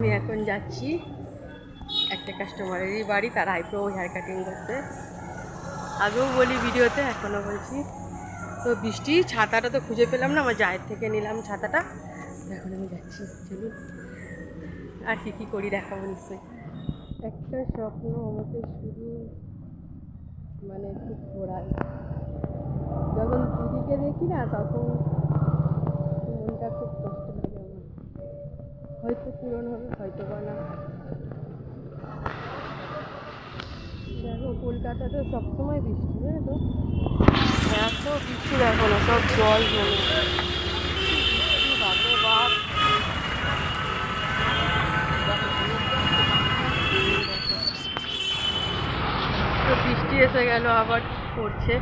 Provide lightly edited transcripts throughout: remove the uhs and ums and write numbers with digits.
আমি এখন যাচ্ছি একটা কাস্টমারেরই বাড়ি, তার আইব্রো হেয়ার কাটিং করতে। আগেও বলি ভিডিওতে, এখনও বলছি। তো বৃষ্টি, ছাতাটা তো খুঁজে পেলাম না, আমার জায়ের থেকে নিলাম ছাতাটা। এখন আমি যাচ্ছি, চলুন আর কী করি দেখাবো নিশ্চয়ই। একটা স্বপ্ন আমাকে শুধু মানে খুব ঘোরায়, যখন দিদিকে দেখি না তখন মনটা খুব কষ্ট লাগে আমার। হয়তো পূরণ হবে, হয়তো বা না। দেখো কলকাতাতে সবসময় বৃষ্টি, জানো তো, এত বৃষ্টি দেখো না, সব জল জমে বাপরে বাপ। তো বৃষ্টি এসে গেল, আবার পড়ছে।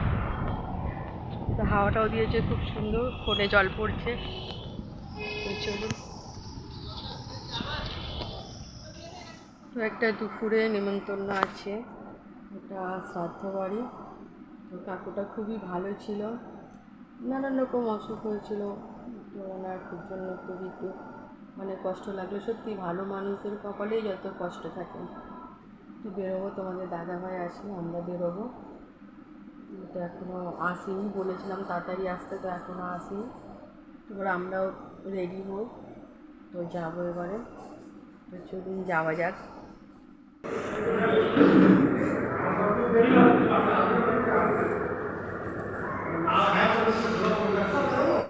তো হাওয়াটাও দিয়েছে খুব সুন্দর, ফোনে জল পড়ছে। তো চলুন, তো একটা দুপুরে নেমন্তন্ন আছে, এটা শ্রাদ্ধ বাড়ি। তো কাকুটা খুবই ভালো ছিল, নানান রকম অসুখ হয়েছিল, তো ওনার জন্য খুবই একটু মানে কষ্ট লাগলো। সত্যি ভালো মানুষদের কপালেই যত কষ্ট থাকে। তো বেরোবো, তোমাদের দাদাভাই আসলে আমরা বেরোবো। তো এখনও আসিনি, বলেছিলাম তাড়াতাড়ি আসতে, তো এখনও আসিনি। এবার আমরাও রেডি হই, তো যাবো এবারে। তো চলুন যাওয়া যাক।